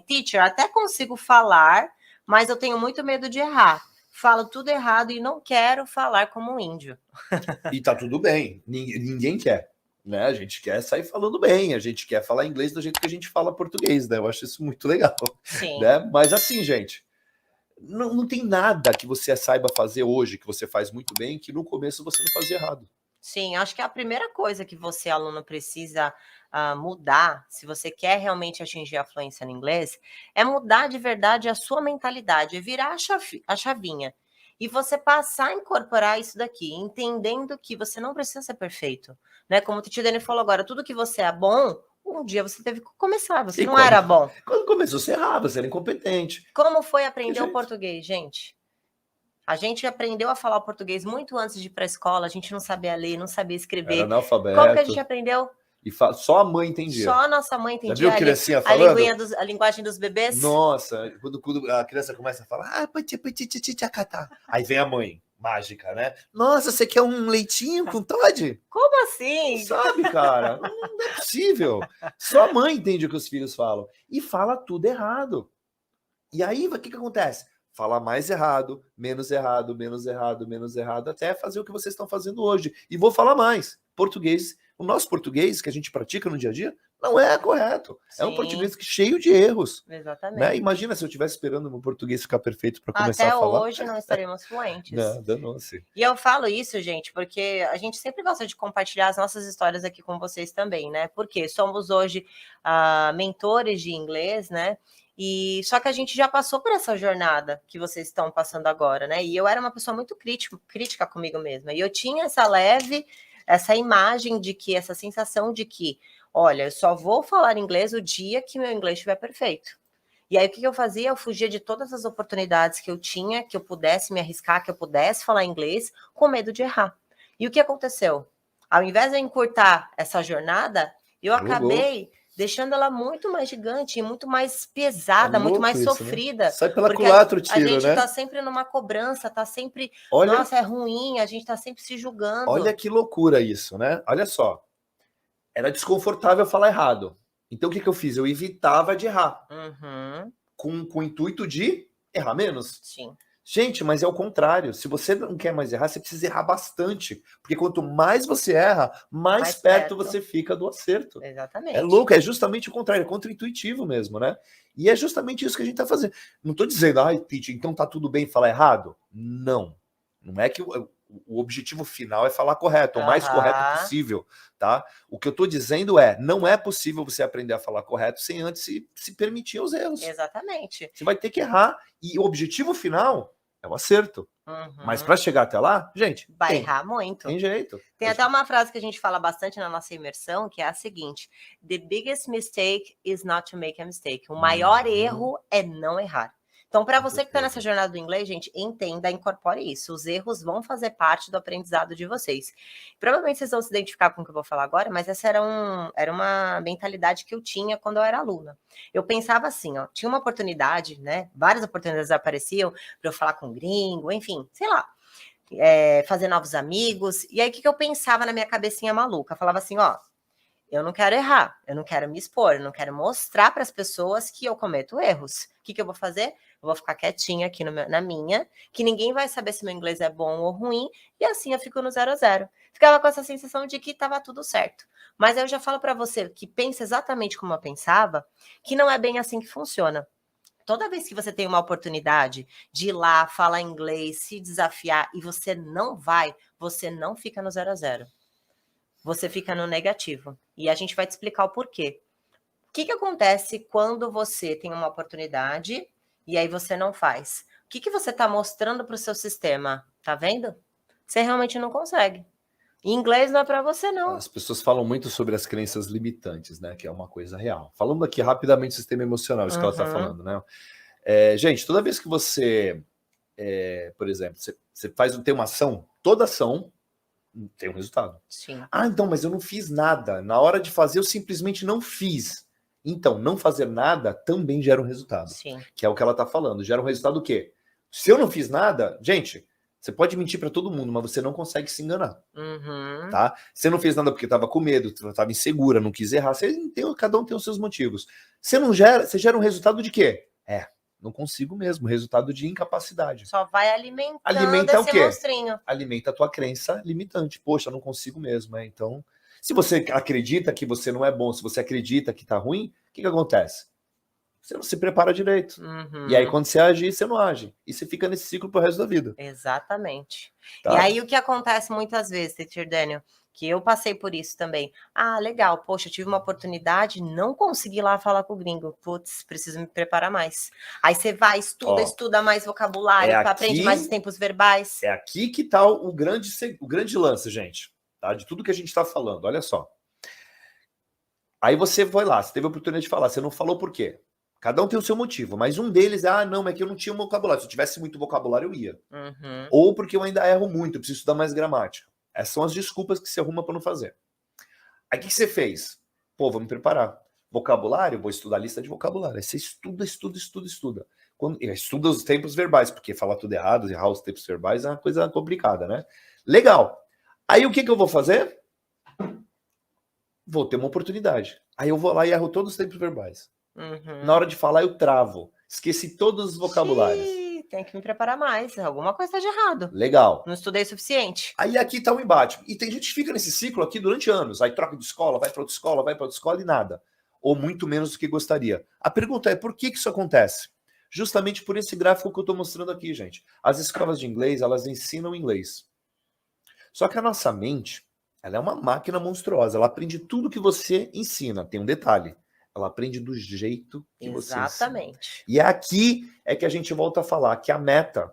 teacher, até consigo falar, mas eu tenho muito medo de errar. Falo tudo errado e não quero falar como um índio. E tá tudo bem, ninguém quer. Né? A gente quer sair falando bem, a gente quer falar inglês do jeito que a gente fala português, né? Eu acho isso muito legal. Sim. Né? Mas assim, gente, não tem nada que você saiba fazer hoje, que você faz muito bem, que no começo você não fazia errado. Sim, acho que a primeira coisa que você, aluno, precisa mudar, se você quer realmente atingir a fluência no inglês, é mudar de verdade a sua mentalidade, é virar a chavinha. E você passar a incorporar isso daqui, entendendo que você não precisa ser perfeito. Né? Como o Tio Dani falou agora, tudo que você é bom, um dia você teve que começar, você não era bom. Quando começou, você errava, você era incompetente. Como foi aprender o português, gente? A gente aprendeu a falar o português muito antes de ir para a escola, a gente não sabia ler, não sabia escrever. Era analfabeto. Como que a gente aprendeu? E só a mãe entendia. Só a nossa mãe entendia. Já viu criancinha falando? A linguagem dos bebês? Nossa, quando a criança começa a falar, aí vem a mãe, mágica, né? Nossa, você quer um leitinho com Toddy? Como assim? Não sabe, cara? Não é possível. Só a mãe entende o que os filhos falam. E fala tudo errado. E aí, o que acontece? Fala mais errado, menos errado, menos errado, menos errado, até fazer o que vocês estão fazendo hoje. E vou falar mais. Português, o nosso português que a gente pratica no dia a dia, não é correto. Sim. É um português cheio de erros. Exatamente. Né? Imagina se eu estivesse esperando o meu português ficar perfeito para começar a falar. Até hoje não estaremos fluentes. Não, danou-se. E eu falo isso, gente, porque a gente sempre gosta de compartilhar as nossas histórias aqui com vocês também, né? Porque somos hoje mentores de inglês, né? E só que a gente já passou por essa jornada que vocês estão passando agora, né? E eu era uma pessoa muito crítica comigo mesma. E eu tinha essa imagem de que, essa sensação de que, olha, eu só vou falar inglês o dia que meu inglês estiver perfeito. E aí o que eu fazia? Eu fugia de todas as oportunidades que eu tinha, que eu pudesse me arriscar, que eu pudesse falar inglês, com medo de errar. E o que aconteceu? Ao invés de eu encurtar essa jornada, eu acabei deixando ela muito mais gigante, muito mais pesada, muito mais sofrida. Né? Sai pela culatra o tiro, né? A gente tá sempre numa cobrança, tá sempre, nossa, é ruim, a gente tá sempre se julgando. Olha que loucura isso, né? Olha só. Era desconfortável falar errado. Então o que eu fiz? Eu evitava de errar. Com o intuito de errar menos. Sim. Gente, mas é o contrário. Se você não quer mais errar, você precisa errar bastante. Porque quanto mais você erra, mais perto você fica do acerto. Exatamente. É louco, é justamente o contrário, é contra-intuitivo mesmo, né? E é justamente isso que a gente tá fazendo. Não tô dizendo, Titi, então tá tudo bem falar errado? Não. Não é que o objetivo final é falar correto, o mais correto possível, tá? O que eu tô dizendo é, não é possível você aprender a falar correto sem antes se permitir os erros. Exatamente. Você vai ter que errar e o objetivo final é o acerto. Mas para chegar até lá, gente, vai errar muito. Tem jeito. Tem até uma frase que a gente fala bastante na nossa imersão, que é a seguinte: The biggest mistake is not to make a mistake. O maior erro é não errar. Então, para você que está nessa jornada do inglês, gente, entenda, incorpore isso. Os erros vão fazer parte do aprendizado de vocês. Provavelmente vocês vão se identificar com o que eu vou falar agora, mas essa era uma mentalidade que eu tinha quando eu era aluna. Eu pensava assim, ó, tinha uma oportunidade, né? Várias oportunidades apareciam para eu falar com gringo, enfim, sei lá. Fazer novos amigos. E aí, o que eu pensava na minha cabecinha maluca? Eu falava assim, ó, eu não quero errar, eu não quero me expor, eu não quero mostrar para as pessoas que eu cometo erros. O que eu vou fazer? Eu vou ficar quietinha aqui na minha, que ninguém vai saber se meu inglês é bom ou ruim, e assim eu fico no 0 a 0. Ficava com essa sensação de que estava tudo certo. Mas eu já falo para você que pensa exatamente como eu pensava, que não é bem assim que funciona. Toda vez que você tem uma oportunidade de ir lá, falar inglês, se desafiar, e você não vai, você não fica no 0 a 0. Você fica no negativo. E a gente vai te explicar o porquê. O que acontece quando você tem uma oportunidade e aí você não faz? O que você está mostrando para o seu sistema? Tá vendo? Você realmente não consegue. Inglês não é para você, não. As pessoas falam muito sobre as crenças limitantes, né? Que é uma coisa real. Falando aqui rapidamente do sistema emocional, isso que ela está falando, né? Gente, toda vez que você, por exemplo, você tem uma ação, toda ação tem um resultado. Sim. Então, mas eu não fiz nada. Na hora de fazer, eu simplesmente não fiz. Então, não fazer nada também gera um resultado. Sim. Que é o que ela está falando. Gera um resultado o quê? Se eu não fiz nada, gente, Você pode mentir para todo mundo, mas você não consegue se enganar, Uhum. tá? Você não fez nada porque estava com medo, estava insegura, não quis errar. Cada um tem os seus motivos. Você gera um resultado de quê? Não consigo mesmo. Resultado de incapacidade. Só vai alimentando Alimenta o esse quê? monstrinho. Alimenta a tua crença limitante. Poxa, eu não consigo mesmo, Então, se você acredita que você não é bom, se você acredita que tá ruim, o que acontece? Você não se prepara direito. Uhum. E aí, quando você age, você não age. E você fica nesse ciclo pro resto da vida. Exatamente. Tá? E aí, o que acontece muitas vezes, Teacher Daniel, que eu passei por isso também. Ah, legal, poxa, eu tive uma oportunidade, não consegui lá falar com o gringo. Putz, preciso me preparar mais. Aí você vai, estuda mais vocabulário, aprende mais os tempos verbais. É aqui que tá o grande lance, gente. Tá? De tudo que a gente tá falando. Olha só. Aí você foi lá, você teve a oportunidade de falar, você não falou por quê? Cada um tem o seu motivo, mas um deles é, não, mas é que eu não tinha vocabulário. Se eu tivesse muito vocabulário, eu ia. Uhum. Ou porque eu ainda erro muito, eu preciso estudar mais gramática. Essas são as desculpas que se arruma para não fazer. Aí o que você fez? Pô, vou me preparar. Vocabulário, vou estudar a lista de vocabulário. Aí você estuda. Estuda os tempos verbais, porque falar tudo errado, errar os tempos verbais é uma coisa complicada, né? Legal. Aí o que eu vou fazer? Vou ter uma oportunidade. Aí eu vou lá e erro todos os tempos verbais. Uhum. Na hora de falar, eu travo. Esqueci todos os vocabulários. Tem que me preparar mais. Alguma coisa está de errado. Legal. Não estudei o suficiente. Aí aqui tá um embate. E tem gente que fica nesse ciclo aqui durante anos. Aí troca de escola, vai para outra escola, vai para outra escola e nada. Ou muito menos do que gostaria. A pergunta é, por que isso acontece? Justamente por esse gráfico que eu estou mostrando aqui, gente. As escolas de inglês, elas ensinam inglês. Só que a nossa mente, ela é uma máquina monstruosa. Ela aprende tudo que você ensina. Tem um detalhe. Ela aprende do jeito que você ensina. Exatamente. E aqui é que a gente volta a falar que a meta,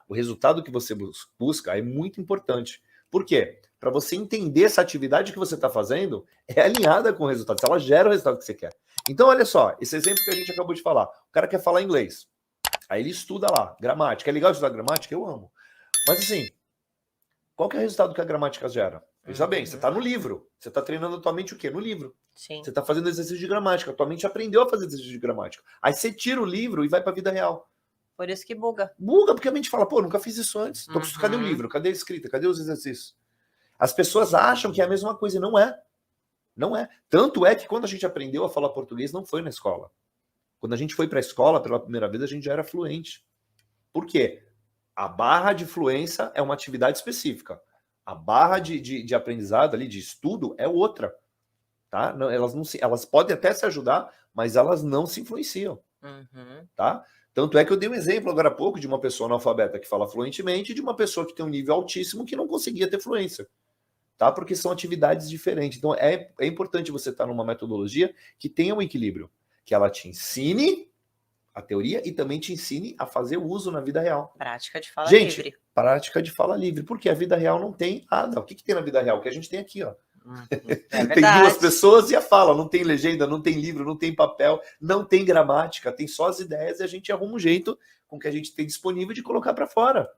o resultado que você busca é muito importante. Por quê? Para você entender essa atividade que você está fazendo é alinhada com o resultado, se ela gera o resultado que você quer. Então, olha só, esse exemplo que a gente acabou de falar. O cara quer falar inglês. Aí ele estuda lá, gramática. É legal estudar gramática? Eu amo. Mas assim, qual que é o resultado que a gramática gera? Veja bem, você está no livro. Você está treinando a tua mente o quê? No livro. Sim. Você está fazendo exercício de gramática. A tua mente aprendeu a fazer exercício de gramática. Aí você tira o livro e vai para a vida real. Por isso que buga. Buga, porque a mente fala, pô, nunca fiz isso antes. Cadê o livro? Cadê a escrita? Cadê os exercícios? As pessoas acham que é a mesma coisa e não é. Não é. Tanto é que quando a gente aprendeu a falar português, não foi na escola. Quando a gente foi para a escola pela primeira vez, a gente já era fluente. Por quê? A barra de fluência é uma atividade específica. A barra de aprendizado ali, de estudo, é outra. Tá? Não, elas podem até se ajudar, mas elas não se influenciam. Tá? Tanto é que eu dei um exemplo agora há pouco de uma pessoa analfabeta que fala fluentemente e de uma pessoa que tem um nível altíssimo que não conseguia ter fluência. Tá? Porque são atividades diferentes. Então é importante você estar numa metodologia que tenha um equilíbrio. Que ela te ensine a teoria e também te ensine a fazer uso na vida real. Prática de fala livre. Gente, prática de fala livre. Porque a vida real não tem nada. O que tem na vida real? O que a gente tem aqui, ó. Tem 2 pessoas e a fala, não tem legenda, não tem livro, não tem papel, não tem gramática, tem só as ideias e a gente arruma um jeito com que a gente tem disponível de colocar para fora.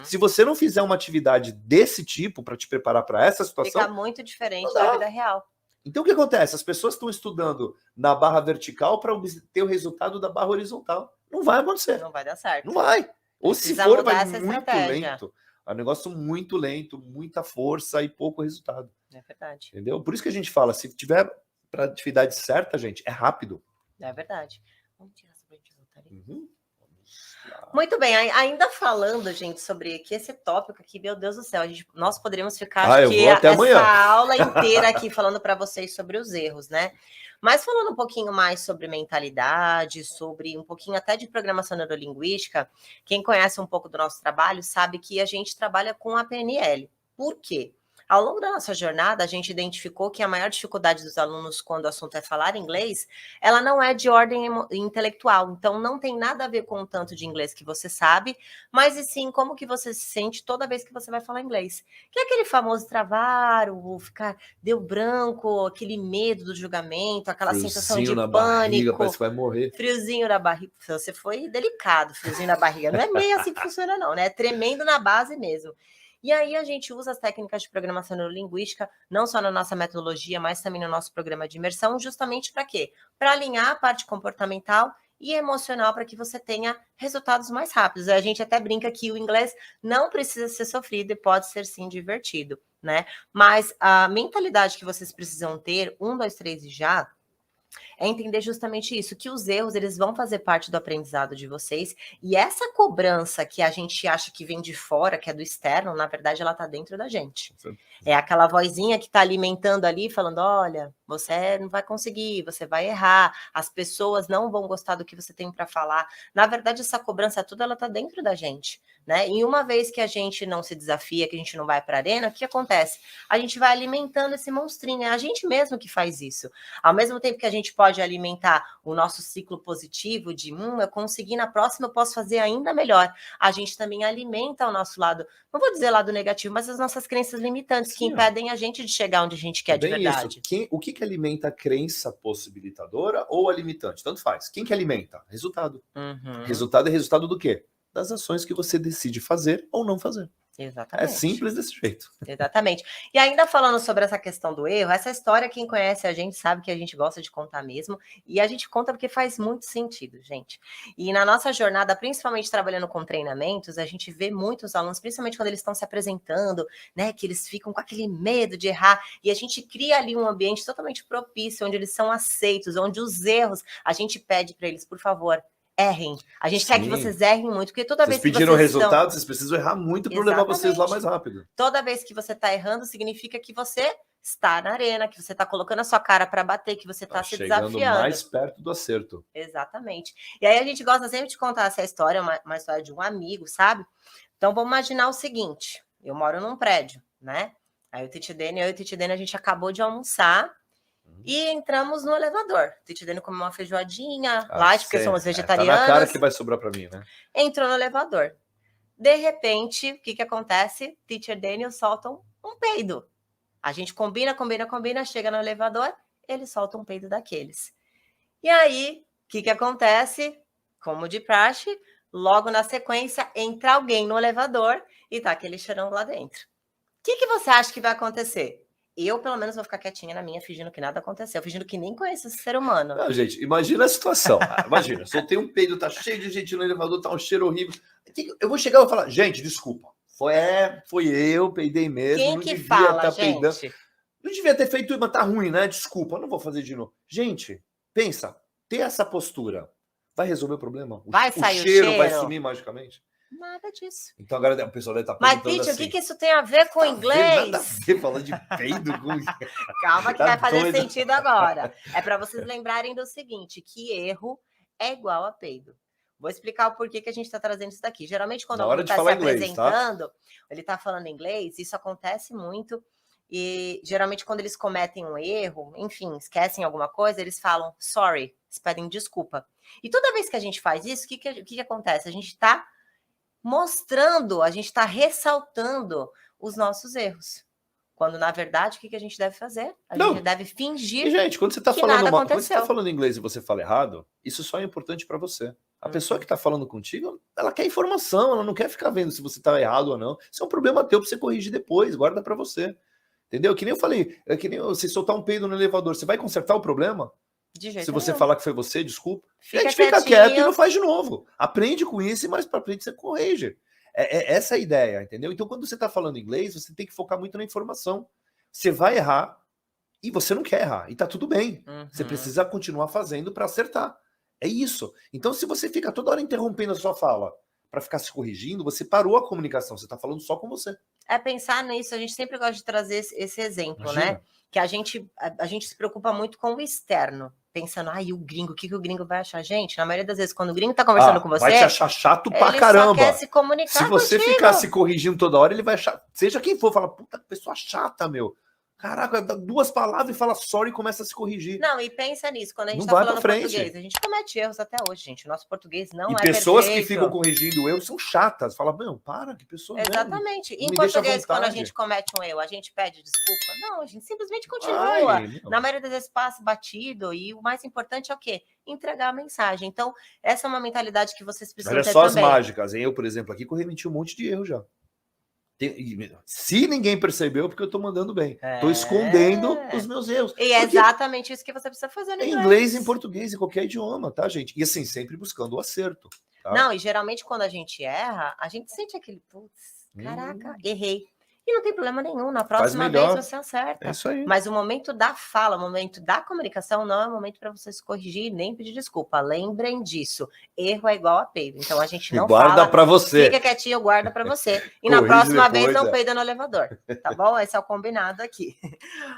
Se você não fizer uma atividade desse tipo para te preparar para essa situação, fica muito diferente da vida real. Então o que acontece? As pessoas estão estudando na barra vertical para obter o resultado da barra horizontal. Não vai acontecer. Não vai dar certo. Não vai. Ou se for, vai muito lento. É um negócio muito lento, muita força e pouco resultado. É verdade. Entendeu? Por isso que a gente fala, se tiver para atividade certa, gente, é rápido. É verdade. Vamos tirar essa pra gente voltar ali. Muito bem, ainda falando, gente, sobre que esse tópico aqui, meu Deus do céu, nós poderíamos ficar aqui essa aula inteira aqui falando para vocês sobre os erros, né? Mas falando um pouquinho mais sobre mentalidade, sobre um pouquinho até de programação neurolinguística, quem conhece um pouco do nosso trabalho sabe que a gente trabalha com a PNL. Por quê? Ao longo da nossa jornada, a gente identificou que a maior dificuldade dos alunos quando o assunto é falar inglês, ela não é de ordem intelectual. Então, não tem nada a ver com o tanto de inglês que você sabe, mas e sim como que você se sente toda vez que você vai falar inglês. Que é aquele famoso travar, o ficar, deu branco, aquele medo do julgamento, aquela sensação de pânico. Barriga, parece que vai morrer. Friozinho na barriga. Você foi delicado, friozinho na barriga. Não é meio assim que funciona não, né? É tremendo na base mesmo. E aí a gente usa as técnicas de programação neurolinguística, não só na nossa metodologia, mas também no nosso programa de imersão, justamente para quê? Para alinhar a parte comportamental e emocional para que você tenha resultados mais rápidos. A gente até brinca que o inglês não precisa ser sofrido e pode ser sim divertido, né? Mas a mentalidade que vocês precisam ter, 1, 2, 3 e já, é entender justamente isso, que os erros eles vão fazer parte do aprendizado de vocês, e essa cobrança que a gente acha que vem de fora, que é do externo, na verdade ela tá dentro da gente. É aquela vozinha que tá alimentando ali, falando, olha, você não vai conseguir, você vai errar, as pessoas não vão gostar do que você tem para falar. Na verdade, essa cobrança toda, ela tá dentro da gente, né? E uma vez que a gente não se desafia, que a gente não vai para a arena, o que acontece? A gente vai alimentando esse monstrinho, é a gente mesmo que faz isso. Ao mesmo tempo que a gente pode alimentar o nosso ciclo positivo de, eu consegui, na próxima eu posso fazer ainda melhor. A gente também alimenta o nosso lado, não vou dizer lado negativo, mas as nossas crenças limitantes que impedem a gente de chegar onde a gente quer de verdade. Isso. O que alimenta a crença possibilitadora ou a limitante? Tanto faz. Quem que alimenta? Resultado. Resultado é resultado do quê? Das ações que você decide fazer ou não fazer. Exatamente. É simples desse jeito. Exatamente. E ainda falando sobre essa questão do erro, essa história, quem conhece a gente sabe que a gente gosta de contar mesmo, e a gente conta porque faz muito sentido, gente. E na nossa jornada, principalmente trabalhando com treinamentos, a gente vê muitos alunos, principalmente quando eles estão se apresentando, né, que eles ficam com aquele medo de errar, e a gente cria ali um ambiente totalmente propício, onde eles são aceitos, onde os erros, a gente pede para eles, por favor, errem. A gente quer que vocês errem muito, porque toda vez que vocês pediram resultado, vocês precisam errar muito para levar vocês lá mais rápido. Toda vez que você está errando, significa que você está na arena, que você está colocando a sua cara para bater, que você está se desafiando. Mais perto do acerto. Exatamente. E aí a gente gosta sempre de contar essa história, uma história de um amigo, sabe? Então vamos imaginar o seguinte: eu moro num prédio, né? Aí o Titi Dene, eu e o Titi Dene, a gente acabou de almoçar. E entramos no elevador. O Titi Dene comeu uma feijoadinha light, porque somos vegetarianos. Tá na cara que vai sobrar para mim, né? Entrou no elevador. De repente, o que acontece? Teacher Daniel solta um peido. A gente combina, chega no elevador, ele solta um peido daqueles. E aí, o que acontece? Como de praxe, logo na sequência, entra alguém no elevador e tá aquele cheirão lá dentro. O que você acha que vai acontecer? Eu, pelo menos, vou ficar quietinha na minha, fingindo que nada aconteceu, fingindo que nem conheço esse ser humano. Não, gente, imagina a situação. Imagina, soltei um peido, tá cheio de gente no elevador, tá um cheiro horrível. Eu vou chegar e vou falar, gente, desculpa. Foi eu, peidei mesmo. Quem não que devia fala, tá gente? peidando. Não devia ter feito isso, mas tá ruim, né? Desculpa, não vou fazer de novo. Gente, pensa, ter essa postura vai resolver o problema? Vai sair o cheiro vai sumir magicamente? Nada disso. Então agora o pessoal deve estar Mas, perguntando Titi, assim... o que isso tem a ver com inglês? Nada a ver, falando de peido com... Calma que vai fazer sentido agora. É para vocês lembrarem do seguinte, que erro é igual a peido. Vou explicar o porquê que a gente está trazendo isso daqui. Geralmente, quando alguém está se apresentando, ele está falando inglês, isso acontece muito. E geralmente, quando eles cometem um erro, enfim, esquecem alguma coisa, eles falam sorry, eles pedem desculpa. E toda vez que a gente faz isso, o que acontece? A gente está mostrando, a gente está ressaltando os nossos erros. Quando, na verdade, o que a gente deve fazer? Gente deve fingir. E, gente, quando você está falando inglês e você fala errado, isso só é importante para você. A pessoa que está falando contigo, ela quer informação, ela não quer ficar vendo se você está errado ou não. Isso é um problema teu para você corrigir depois, guarda para você. Entendeu? Que nem eu falei, é que nem você soltar um peido no elevador, você vai consertar o problema? Se você falar que foi você, desculpa. Fica quieto e não faz de novo. Aprende com isso e mais para frente você corrige. Essa é a ideia, entendeu? Então, quando você está falando inglês, você tem que focar muito na informação. Você vai errar e você não quer errar. E tá tudo bem. Você precisa continuar fazendo para acertar. É isso. Então, se você fica toda hora interrompendo a sua fala para ficar se corrigindo, você parou a comunicação. Você está falando só com você. É pensar nisso. A gente sempre gosta de trazer esse exemplo, né? Que a gente se preocupa muito com o externo. Pensando, o gringo, o que o gringo vai achar? Gente, na maioria das vezes, quando o gringo tá conversando com você... Vai te achar chato pra caramba. Ele só quer se comunicar Se você ficar se corrigindo toda hora, ele vai achar... Seja quem for, fala, puta, pessoa chata, meu. Caraca, dá 2 palavras e fala sorry e começa a se corrigir. Não, e pensa nisso, quando a gente tá falando português, a gente comete erros até hoje, gente. O nosso português não é perfeito. E pessoas que ficam corrigindo erros são chatas. Fala, meu, para, que pessoa... Exatamente. Em português, quando a gente comete um erro, a gente pede desculpa? Não, a gente simplesmente continua. Na maioria das vezes passa batido, e o mais importante é o quê? Entregar a mensagem. Então, essa é uma mentalidade que vocês precisam ter também. Olha só as mágicas, hein? Eu, por exemplo, aqui remeti um monte de erro já. Se ninguém percebeu, porque eu tô mandando bem. Tô escondendo os meus erros. E é Porque exatamente isso que você precisa fazer no em inglês. inglês, em português, em qualquer idioma, tá, gente? E assim, sempre buscando o acerto. Tá? Não, e geralmente quando a gente erra, a gente sente aquele, putz, caraca, errei. E não tem problema nenhum, na próxima vez você acerta. É isso aí. Mas o momento da fala, o momento da comunicação não é o momento para você se corrigir nem pedir desculpa. Lembrem disso. Erro é igual a peido. Então a gente não guarda fala. Para você. Fica quietinho, guarda para você. E Corrige na próxima depois, vez não peida no elevador. Tá bom? Esse é o combinado aqui.